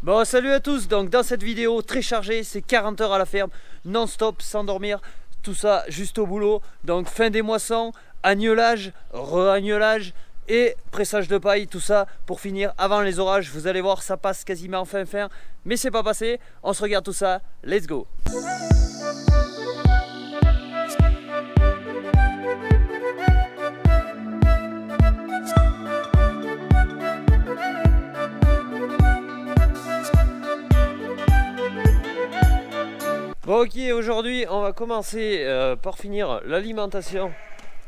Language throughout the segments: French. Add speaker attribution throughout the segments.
Speaker 1: Bon, salut à tous. Donc dans cette vidéo très chargée, c'est 40 heures à la ferme, non-stop, sans dormir, tout ça juste au boulot. Donc fin des moissons, agnelage, re-agnelage et pressage de paille, tout ça pour finir avant les orages. Vous allez voir, ça passe quasiment fin, mais c'est pas passé. On se regarde tout ça, let's go. Bon, ok, aujourd'hui on va commencer par finir l'alimentation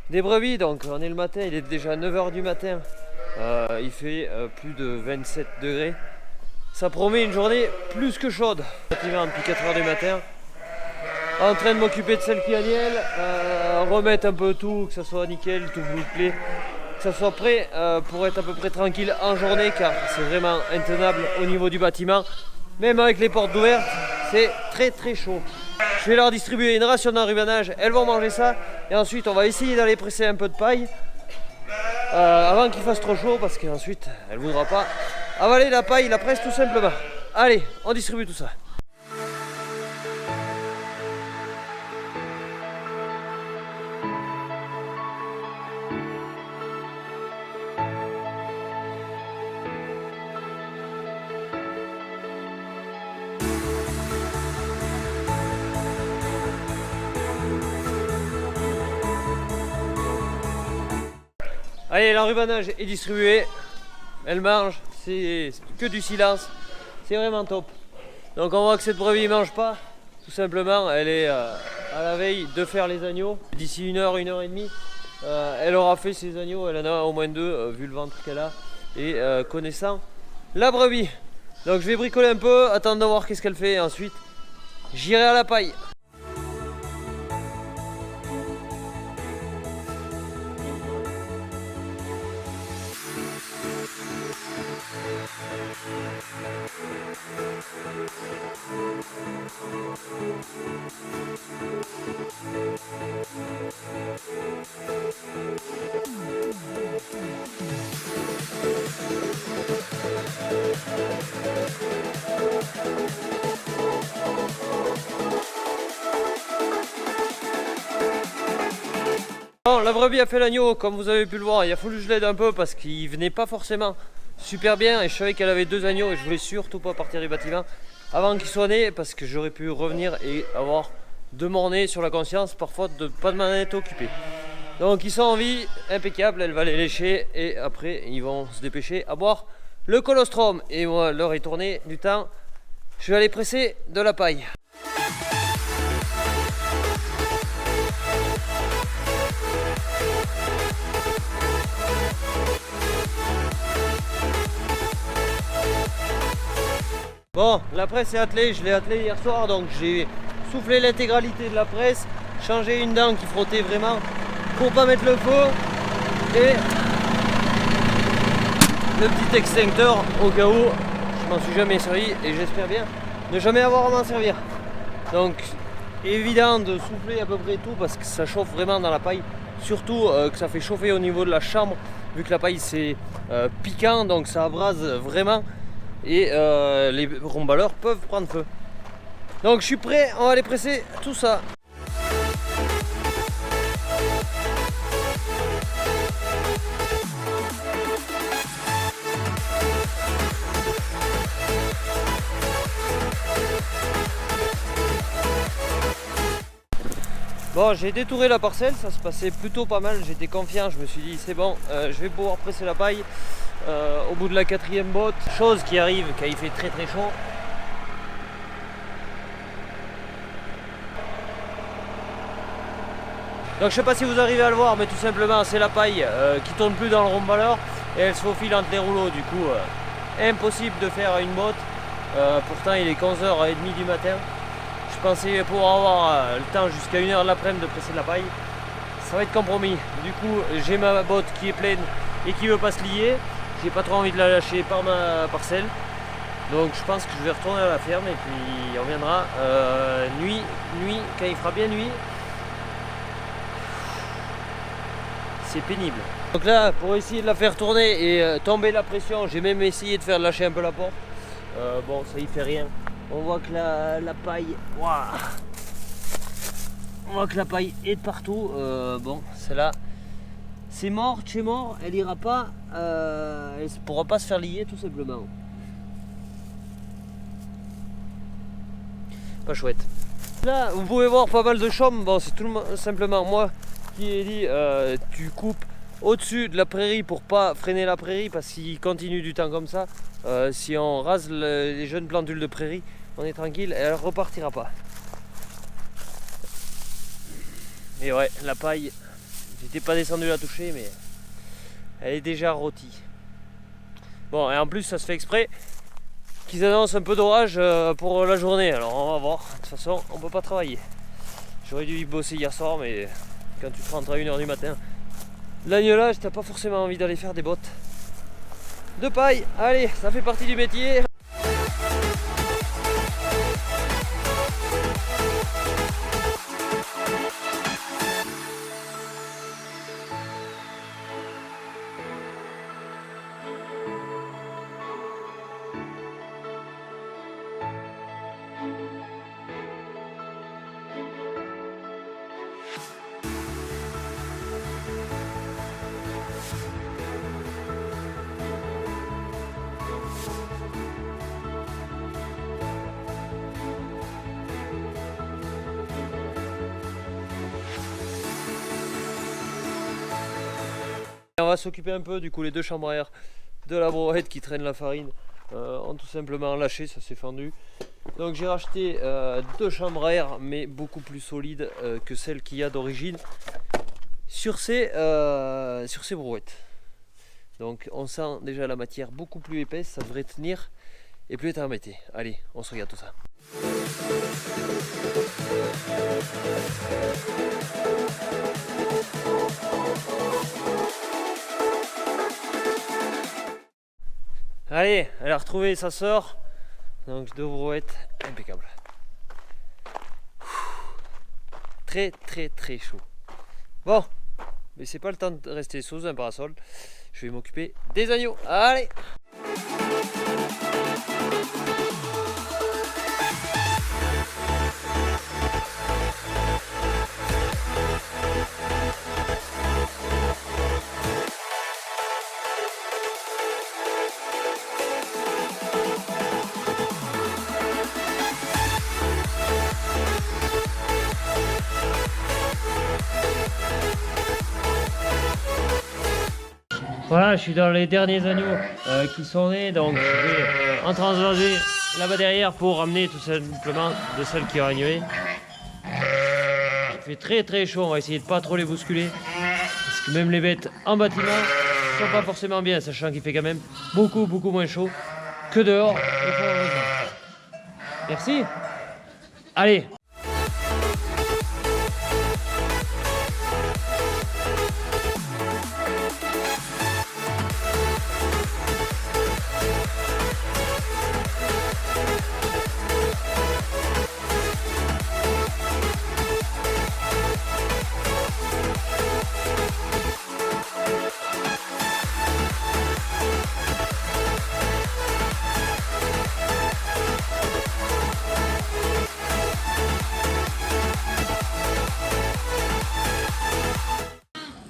Speaker 1: des brebis. Donc on est le matin, il est déjà 9 h du matin, il fait plus de 27 degrés. Ça promet une journée plus que chaude. Effectivement, depuis 4 h du matin, en train de m'occuper de celle qui agnelle, remettre un peu tout, que ça soit nickel, tout bouclé, que ça soit prêt pour être à peu près tranquille en journée, car c'est vraiment intenable au niveau du bâtiment. Même avec les portes ouvertes, c'est très chaud. Je vais leur distribuer une ration d'enrubanage, elles vont manger ça. Et ensuite, on va essayer d'aller presser un peu de paille avant qu'il fasse trop chaud, parce qu'ensuite, elle ne voudra pas avaler la paille, la presse tout simplement. Allez, on distribue tout ça. Allez, l'enrubanage est distribué, elle mange, c'est que du silence, c'est vraiment top. Donc on voit que cette brebis ne mange pas, tout simplement, elle est à la veille de faire les agneaux. D'ici 1 h, 1 h 30, elle aura fait ses agneaux, elle en a au moins 2 vu le ventre qu'elle a et connaissant la brebis. Donc je vais bricoler un peu, attendre de voir qu'est-ce qu'elle fait et ensuite j'irai à la paille. Bon, la brebis a fait l'agneau, comme vous avez pu le voir. Il a fallu que je l'aide un peu parce qu'il venait pas forcément super bien et je savais qu'elle avait 2 agneaux et je voulais surtout pas partir du bâtiment avant qu'il soit né, parce que j'aurais pu revenir et avoir 2 morts-nés sur la conscience par faute de pas de m'en être occupé. Donc ils sont en vie, impeccable, elle va les lécher et après ils vont se dépêcher à boire le colostrum. Et moi, l'heure est tournée du temps, je vais aller presser de la paille. Bon, la presse est attelée, je l'ai attelée hier soir, donc j'ai soufflé l'intégralité de la presse, changé une dent qui frottait vraiment pour pas mettre le feu et le petit extincteur au cas où. Je m'en suis jamais servi et j'espère bien ne jamais avoir à m'en servir. Donc évident de souffler à peu près tout parce que ça chauffe vraiment dans la paille, surtout que ça fait chauffer au niveau de la chambre vu que la paille c'est piquant, donc ça abrase vraiment. Et les rombaleurs peuvent prendre feu. Donc je suis prêt, on va aller presser tout ça. Bon, j'ai détouré la parcelle, ça se passait plutôt pas mal, j'étais confiant, je me suis dit c'est bon, je vais pouvoir presser la paille. Au bout de la 4e botte, chose qui arrive quand il fait très chaud. Donc je sais pas si vous arrivez à le voir, mais tout simplement c'est la paille qui tourne plus dans le rombaleur et elle se faufile entre les rouleaux. Du coup impossible de faire une botte. Pourtant il est 11 h 30 du matin. Je pensais pouvoir avoir le temps jusqu'à 1 h de l'après-midi de presser de la paille. Ça va être compromis. Du coup j'ai ma botte qui est pleine et qui veut pas se lier. J'ai pas trop envie de la lâcher par ma parcelle. Donc je pense que je vais retourner à la ferme et puis on reviendra nuit, quand il fera bien nuit. C'est pénible. Donc là, pour essayer de la faire tourner et tomber la pression, j'ai même essayé de faire lâcher un peu la porte. Bon, ça y fait rien. On voit que la paille, waouh, on voit que la paille est de partout. Bon, celle-là, c'est mort, c'est mort. Elle ira pas, elle ne pourra pas se faire lier tout simplement. Pas chouette. Là, vous pouvez voir pas mal de chaumes. Bon, c'est tout simplement moi qui ai dit tu coupes au-dessus de la prairie pour pas freiner la prairie, parce qu'il continue du temps comme ça. Si on rase les jeunes plantules de prairie, on est tranquille, elle repartira pas. Et ouais, la paille, j'étais pas descendu la toucher, mais elle est déjà rôtie. Bon, et en plus ça se fait exprès qu'ils annoncent un peu d'orage pour la journée. Alors on va voir. De toute façon, on peut pas travailler. J'aurais dû y bosser hier soir, mais quand tu te rentres à 1h du matin, l'agnelage, t'as pas forcément envie d'aller faire des bottes de paille. Allez, ça fait partie du métier. On va s'occuper un peu du coup les deux chambres à air de la brouette qui traîne la farine ont tout simplement lâché, ça s'est fendu. Donc j'ai racheté deux chambres à air, mais beaucoup plus solides que celles qu'il y a d'origine sur ces brouettes. Donc on sent déjà la matière beaucoup plus épaisse, ça devrait tenir et plus être embêté. Allez, on se regarde tout ça. Allez, elle a retrouvé sa sœur. Donc deux brouettes impeccables. Très très très chaud. Bon, mais c'est pas le temps de rester sous un parasol. Je vais m'occuper des agneaux. Allez! Voilà, je suis dans les derniers agneaux qui sont nés, donc je vais en transvaser là-bas derrière pour ramener tout simplement de celles qui ont agnevé. Il fait très très chaud, on va essayer de pas trop les bousculer, parce que même les bêtes en bâtiment sont pas forcément bien, sachant qu'il fait quand même beaucoup moins chaud que dehors. Merci. Allez.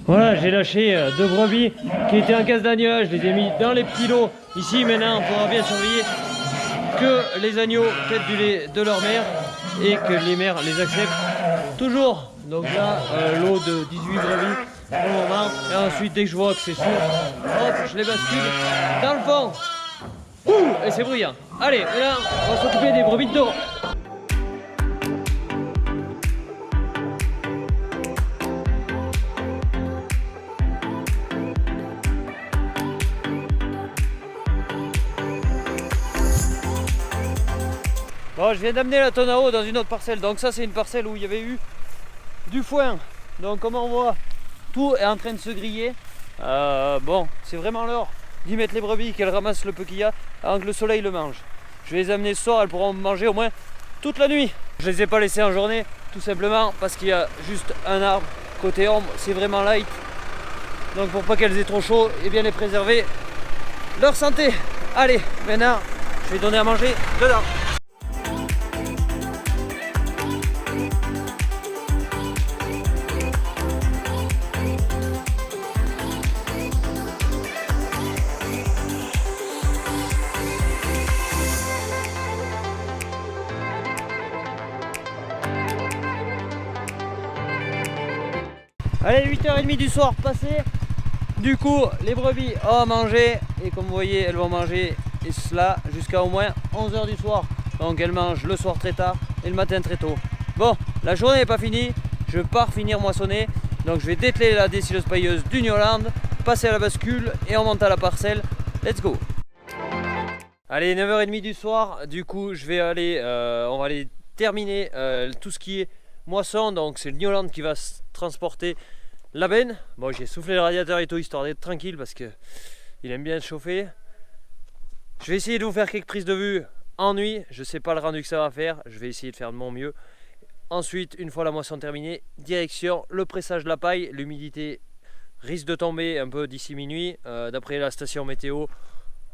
Speaker 1: Voilà, j'ai lâché deux brebis qui étaient en case d'agnelage, je les ai mis dans les petits lots. Ici maintenant on pourra bien surveiller que les agneaux têtent du lait de leur mère et que les mères les acceptent toujours. Donc là, lot de 18 brebis pour le moment. Et ensuite dès que je vois que c'est sûr, hop, je les bascule dans le fond. Ouh, et c'est bruyant. Allez, maintenant on va s'occuper des brebis de dos. Bon, je viens d'amener la tonne à eau dans une autre parcelle. Donc ça c'est une parcelle où il y avait eu du foin. Donc comme on voit, tout est en train de se griller. Bon, c'est vraiment l'heure d'y mettre les brebis, qu'elles ramassent le peu qu'il y a avant que le soleil le mange. Je vais les amener ce soir, elles pourront manger au moins toute la nuit. Je les ai pas laissées en journée, tout simplement parce qu'il y a juste un arbre côté ombre, c'est vraiment light. Donc pour pas qu'elles aient trop chaud, et bien les préserver leur santé. Allez, maintenant je vais donner à manger dedans. Allez, 8h30 du soir passé. Du coup, les brebis ont mangé. Et comme vous voyez, elles vont manger et cela jusqu'à au moins 11h du soir. Donc elles mangent le soir très tard et le matin très tôt. Bon, la journée n'est pas finie. Je pars finir moissonner. Donc je vais dételer la décileuse pailleuse du New Holland, passer à la bascule et on monte à la parcelle. Let's go. Allez, 9h30 du soir. Du coup, je vais aller, on va aller terminer tout ce qui est moisson. Donc c'est le New Holland qui va transporter la benne. Bon, j'ai soufflé le radiateur et tout histoire d'être tranquille parce que il aime bien se chauffer. Je vais essayer de vous faire quelques prises de vue en nuit. Je sais pas le rendu que ça va faire. Je vais essayer de faire de mon mieux. Ensuite, une fois la moisson terminée, direction le pressage de la paille. L'humidité risque de tomber un peu d'ici minuit. D'après la station météo,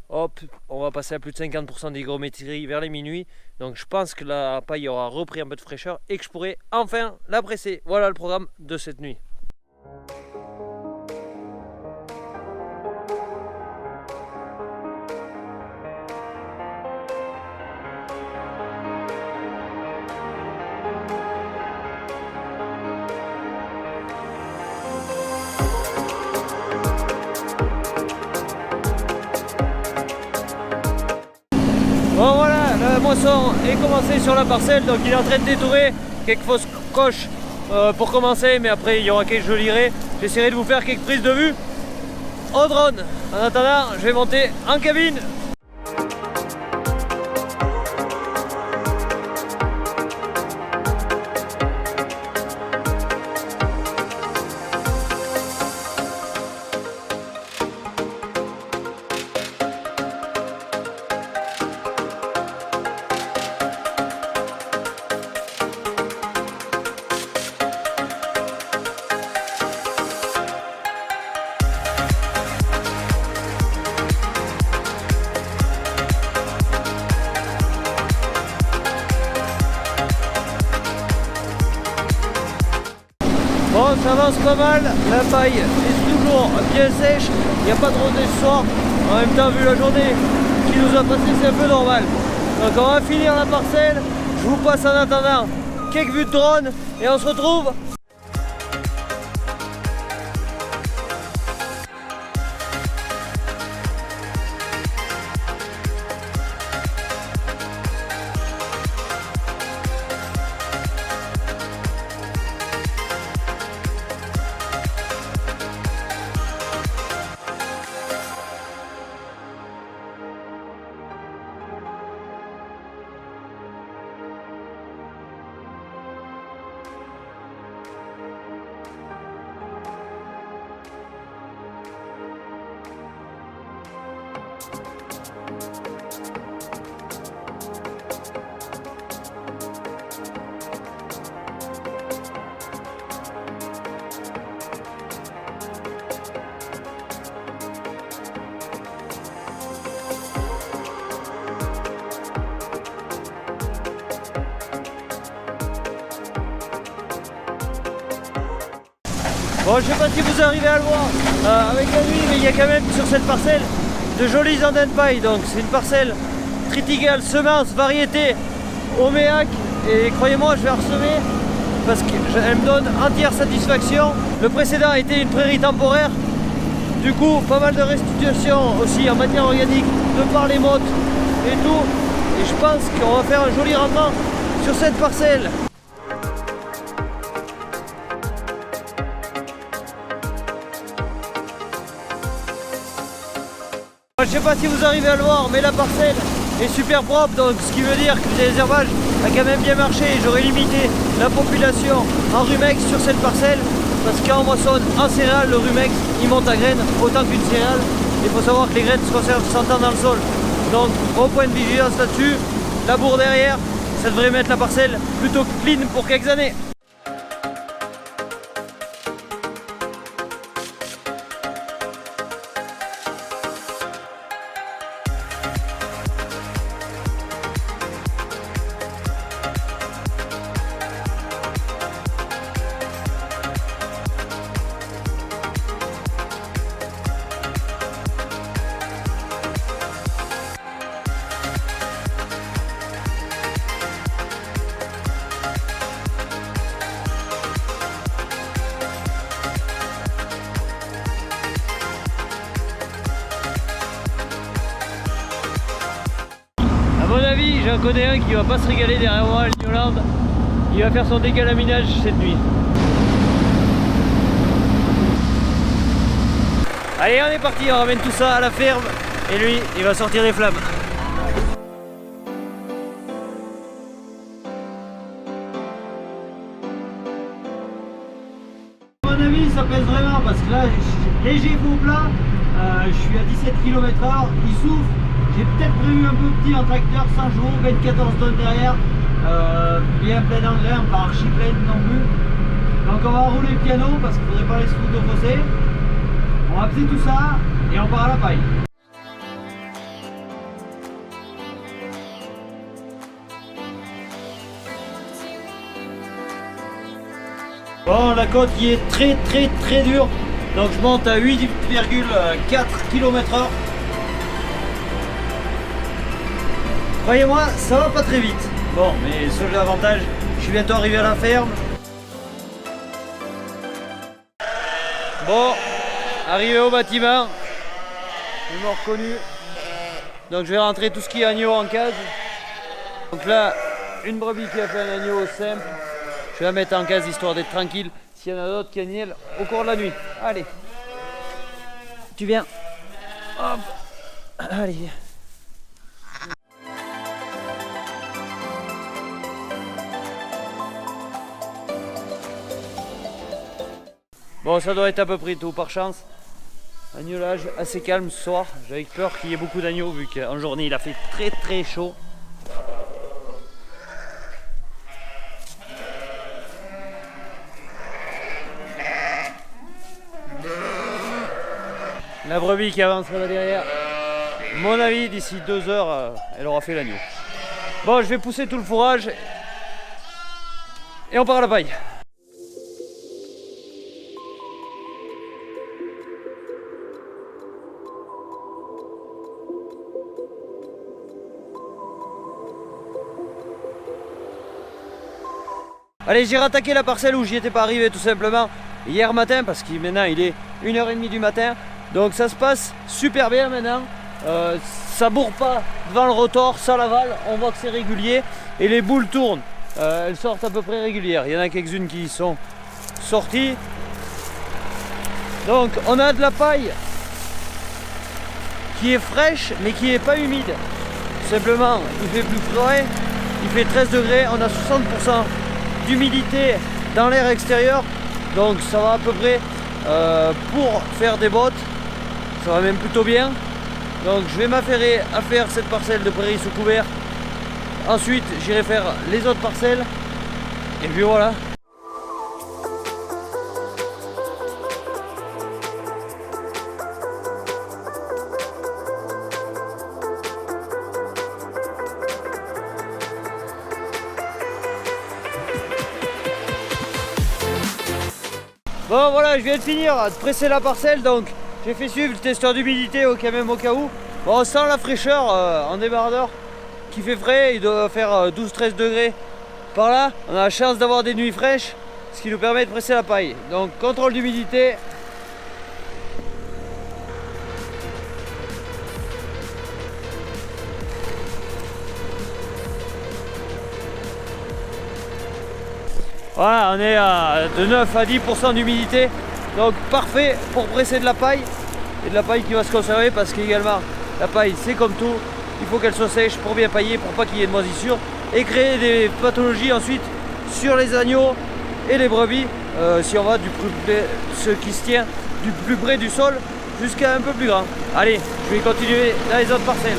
Speaker 1: hop, on va passer à plus de 50% d'hygrométrie vers les minuit. Donc je pense que la paille aura repris un peu de fraîcheur et que je pourrai enfin la presser. Voilà le programme de cette nuit. Bon voilà, la moisson est commencée sur la parcelle, donc il est en train de détourer quelques fausses coches pour commencer, mais après il y aura quelques je lirai. J'essaierai de vous faire quelques prises de vue au drone. En attendant, je vais monter en cabine. Bon, ça avance pas mal, la paille est toujours bien sèche, il n'y a pas trop de ce soir. En même temps, vu la journée qui nous a passé, c'est un peu normal. Donc on va finir la parcelle, je vous passe en attendant quelques vues de drone et on se retrouve. Bon, je sais pas si vous arrivez à le voir avec la nuit, mais il y a quand même sur cette parcelle de jolies antennes de paille. Donc c'est une parcelle triticale, semence, variété, Oméac. Et croyez-moi, je vais ressemer parce qu'elle me donne entière satisfaction. Le précédent était une prairie temporaire. Du coup, pas mal de restitution aussi en matière organique de par les mottes et tout. Et je pense qu'on va faire un joli rendement sur cette parcelle. Je ne sais pas si vous arrivez à le voir, mais la parcelle est super propre, donc ce qui veut dire que le désherbage a quand même bien marché. J'aurais limité la population en rumex sur cette parcelle, parce qu'en moissonne en céréales, le rumex il monte à graines autant qu'une céréale. Il faut savoir que les graines se conservent 100 ans dans le sol. Donc gros point de vigilance là-dessus. Labour derrière, ça devrait mettre la parcelle plutôt clean pour quelques années. mon avis, j'en connais un qui va pas se régaler derrière moi à Lignoland. Il va faire son décalaminage cette nuit. Allez, on est parti, on ramène tout ça à la ferme et lui, il va sortir les flammes. À mon avis, ça pèse vraiment parce que là, léger faux plat, je suis à 17 km/h, il souffle. J'ai peut-être prévu un peu petit en tracteur, 100 chevaux, 24 tonnes derrière, bien plein d'engrais, pas archi plein non plus. Donc on va rouler le piano parce qu'il ne faudrait pas les se foutre au fossé. On va peser tout ça et on part à la paille. Bon, la côte qui est très dure, donc je monte à 8,4 km/h. Croyez-moi, ça va pas très vite. Bon, mais seul avantage, je suis bientôt arrivé à la ferme. Bon, arrivé au bâtiment, ils m'ont reconnu. Donc je vais rentrer tout ce qui est agneau en case. Donc là, une brebis qui a fait un agneau simple. Je vais la mettre en case histoire d'être tranquille. S'il y en a d'autres qui agnellent au cours de la nuit. Allez, tu viens. Hop. Allez, viens. Bon, ça doit être à peu près tout par chance. Agnelage assez calme ce soir. J'avais peur qu'il y ait beaucoup d'agneaux vu qu'en journée il a fait très chaud. La brebis qui avance là derrière. À mon avis, d'ici 2 heures, elle aura fait l'agneau. Bon, je vais pousser tout le fourrage et on part à la paille. Allez, j'ai rattaqué la parcelle où j'y étais pas arrivé tout simplement hier matin parce que maintenant il est 1h30 du matin. Donc ça se passe super bien maintenant. Ça bourre pas devant le rotor, ça l'avale, on voit que c'est régulier et les boules tournent. Elles sortent à peu près régulières. Il y en a quelques-unes qui sont sorties. Donc on a de la paille qui est fraîche mais qui n'est pas humide. Simplement, il fait plus frais, il fait 13 degrés, on a 60% d'humidité dans l'air extérieur, donc ça va à peu près pour faire des bottes, ça va même plutôt bien. Donc je vais m'affairer à faire cette parcelle de prairie sous couvert, ensuite j'irai faire les autres parcelles et puis voilà. Bon voilà, je viens de finir de presser la parcelle, donc j'ai fait suivre le testeur d'humidité au cas où. Bon, on sent la fraîcheur en débardeur qui fait frais, il doit faire 12-13 degrés par là. On a la chance d'avoir des nuits fraîches, ce qui nous permet de presser la paille. Donc contrôle d'humidité. Voilà, on est à de 9 à 10% d'humidité, donc parfait pour presser de la paille, et de la paille qui va se conserver parce qu'également la paille c'est comme tout, il faut qu'elle soit sèche pour bien pailler, pour pas qu'il y ait de moisissure et créer des pathologies ensuite sur les agneaux et les brebis si on va du plus près, ce qui se tient du plus près du sol jusqu'à un peu plus grand. Allez, je vais continuer dans les autres parcelles.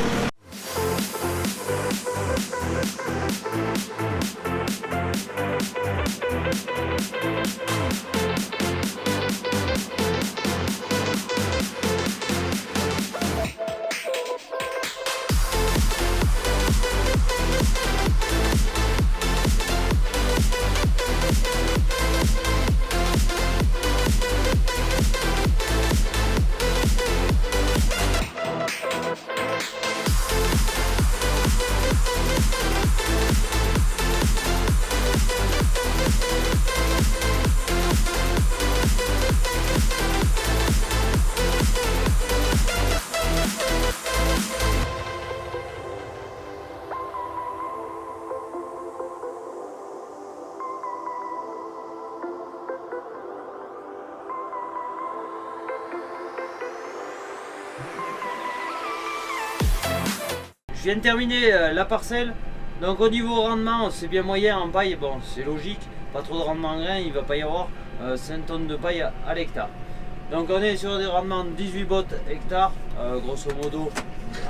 Speaker 1: Je viens de terminer la parcelle. Donc au niveau rendement, c'est bien moyen en paille. Bon, c'est logique, pas trop de rendement en grain, il va pas y avoir 5 tonnes de paille à l'hectare. Donc on est sur des rendements de 18 bottes hectare, grosso modo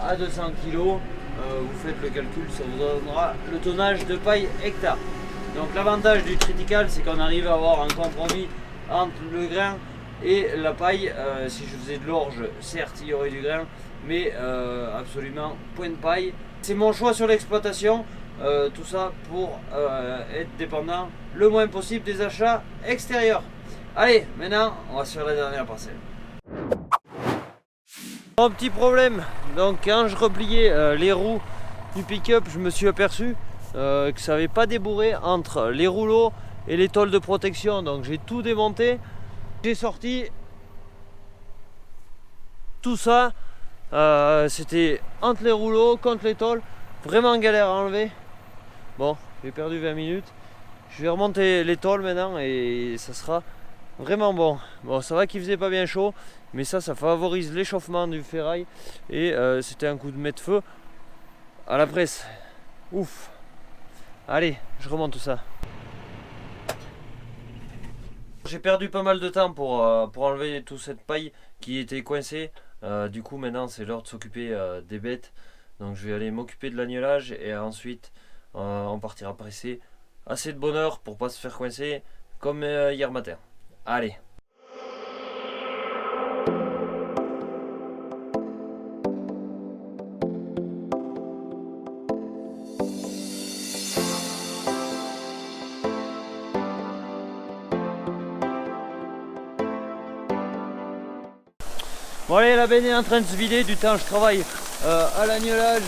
Speaker 1: à 200 kg. Vous faites le calcul, ça vous donnera le tonnage de paille hectare. Donc l'avantage du critical, c'est qu'on arrive à avoir un compromis entre le grain et la paille. Si je faisais de l'orge, certes il y aurait du grain, mais absolument point de paille. C'est mon choix sur l'exploitation, tout ça pour être dépendant le moins possible des achats extérieurs. Allez, maintenant on va sur la dernière parcelle. Un petit problème, donc quand je repliais les roues du pick-up, je me suis aperçu que ça n'avait pas débourré entre les rouleaux et les tôles de protection. Donc j'ai tout démonté, j'ai sorti tout ça. C'était entre les rouleaux, contre les tôles, vraiment galère à enlever. Bon, j'ai perdu 20 minutes. Je vais remonter les tôles maintenant et ça sera vraiment bon. Bon, ça va qu'il faisait pas bien chaud, mais ça favorise l'échauffement du ferraille et c'était un coup de mettre feu à la presse. Ouf. Allez, je remonte tout ça. J'ai perdu pas mal de temps pour enlever toute cette paille qui était coincée. Du coup maintenant c'est l'heure de s'occuper des bêtes. Donc je vais aller m'occuper de l'agnelage et ensuite on partira presser assez de bonne heure pour pas se faire coincer comme hier matin. Allez. Bon allez, la benne est en train de se vider, du temps je travaille à l'agnelage,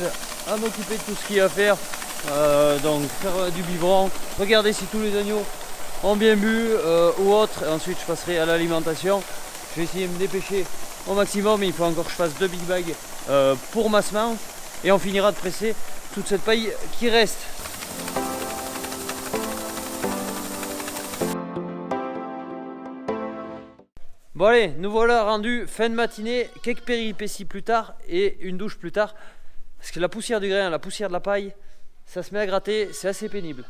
Speaker 1: à m'occuper de tout ce qu'il y a à faire, donc faire du biberon, regarder si tous les agneaux ont bien bu ou autre, et ensuite je passerai à l'alimentation. Je vais essayer de me dépêcher au maximum, mais il faut encore que je fasse 2 big bags pour ma semence, et on finira de presser toute cette paille qui reste. Bon allez, nous voilà rendus fin de matinée, quelques péripéties plus tard et une douche plus tard. Parce que la poussière du grain, la poussière de la paille, ça se met à gratter, c'est assez pénible.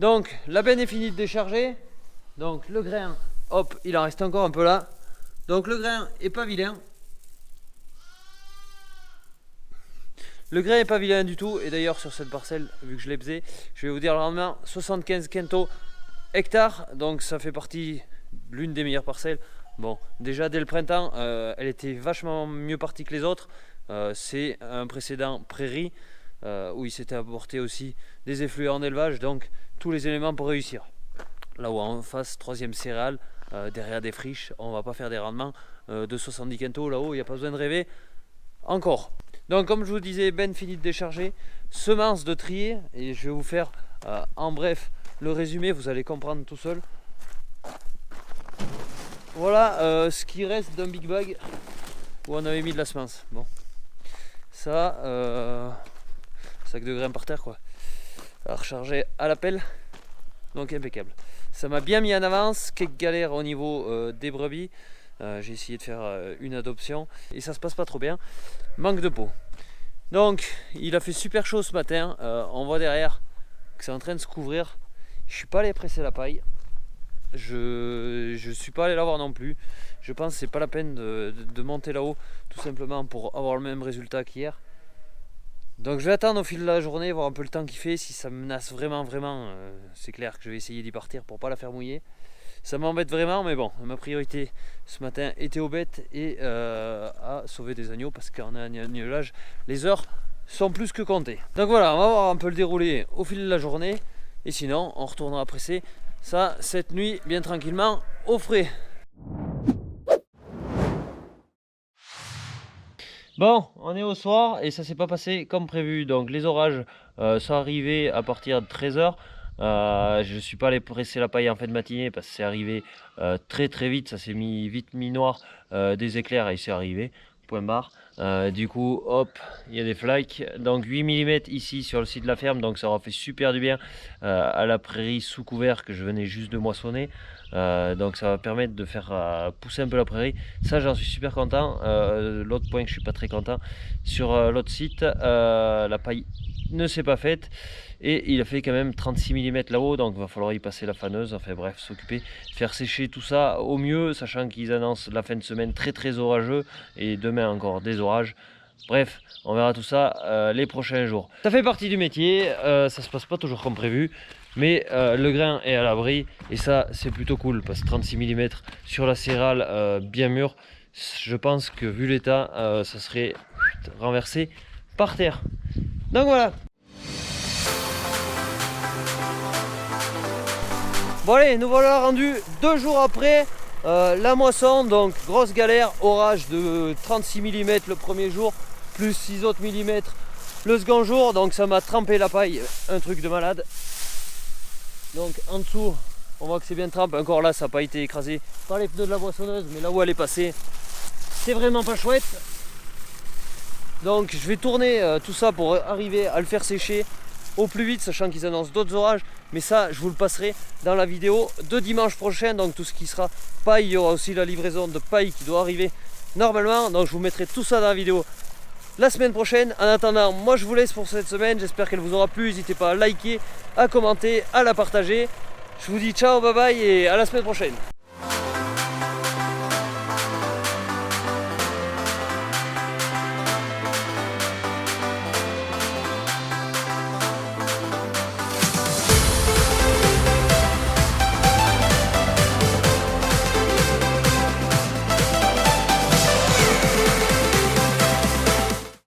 Speaker 1: Donc la benne est finie de décharger. Donc le grain, hop, il en reste encore un peu là. Donc le grain est pas vilain. Le grain est pas vilain du tout. Et d'ailleurs sur cette parcelle, vu que je l'ai pesé, je vais vous dire le rendement, 75 quintaux hectare. Donc ça fait partie de l'une des meilleures parcelles. Bon, déjà dès le printemps, elle était vachement mieux partie que les autres. C'est un précédent prairie où il s'était apporté aussi des effluents en élevage, donc tous les éléments pour réussir. Là où en face, troisième céréale, derrière des friches, on va pas faire des rendements de 70 quintaux. Là-haut, il n'y a pas besoin de rêver encore. Donc comme je vous disais, benne finie de décharger, semences de trier, et je vais vous faire en bref le résumé, vous allez comprendre tout seul. Voilà ce qui reste d'un big bag où on avait mis de la semence. Bon, ça, sac de grains par terre quoi, à recharger à la pelle, donc impeccable. Ça m'a bien mis en avance, quelques galères au niveau des brebis. J'ai essayé de faire une adoption et ça se passe pas trop bien, manque de peau. Donc il a fait super chaud ce matin, on voit derrière que c'est en train de se couvrir. Je suis pas allé presser la paille. Je suis pas allé la voir non plus. Je pense que c'est pas la peine de monter là-haut tout simplement pour avoir le même résultat qu'hier. Donc je vais attendre au fil de la journée, voir un peu le temps qu'il fait. Si ça me menace vraiment, c'est clair que je vais essayer d'y partir pour pas la faire mouiller. Ça m'embête vraiment, mais bon, ma priorité ce matin était aux bêtes et à sauver des agneaux parce qu'en agnelage, les heures sont plus que comptées. Donc voilà, on va voir un peu le déroulé au fil de la journée. Et sinon, on retournera presser ça cette nuit bien tranquillement au frais. Bon, on est au soir et ça s'est pas passé comme prévu. Donc les orages sont arrivés à partir de 13h. Je suis pas allé presser la paille en fin de matinée parce que c'est arrivé très vite. Ça s'est vite mis noir, des éclairs et c'est arrivé. Point barre. Du coup, hop, il y a des flaques. Donc 8 mm ici sur le site de la ferme, donc ça aura fait super du bien à la prairie sous couvert que je venais juste de moissonner. Donc ça va permettre de faire pousser un peu la prairie. Ça, j'en suis super content. L'autre point que je suis pas très content, sur l'autre site, la paille ne s'est pas faite et il a fait quand même 36 mm là-haut, donc il va falloir y passer la faneuse. Enfin bref, s'occuper, faire sécher tout ça au mieux, sachant qu'ils annoncent la fin de semaine très très orageux et demain encore des orages. Bref, on verra tout ça les prochains jours. Ça fait partie du métier, ça se passe pas toujours comme prévu, mais le grain est à l'abri et ça c'est plutôt cool, parce que 36 mm sur la céréale bien mûre, je pense que vu l'état, ça serait renversé par terre. Donc voilà. Bon allez, nous voilà rendus 2 jours après la moisson, donc grosse galère, orage de 36 mm le premier jour, plus 6 autres millimètres le second jour, donc ça m'a trempé la paille, un truc de malade. Donc en dessous, on voit que c'est bien trempé, encore là ça n'a pas été écrasé par les pneus de la moissonneuse, mais là où elle est passée, c'est vraiment pas chouette. Donc je vais tourner tout ça pour arriver à le faire sécher au plus vite, sachant qu'ils annoncent d'autres orages, mais ça je vous le passerai dans la vidéo de dimanche prochain. Donc tout ce qui sera paille, il y aura aussi la livraison de paille qui doit arriver normalement, donc je vous mettrai tout ça dans la vidéo la semaine prochaine. En attendant, moi je vous laisse pour cette semaine, j'espère qu'elle vous aura plu. N'hésitez pas à liker, à commenter, à la partager. Je vous dis ciao, bye bye et à la semaine prochaine.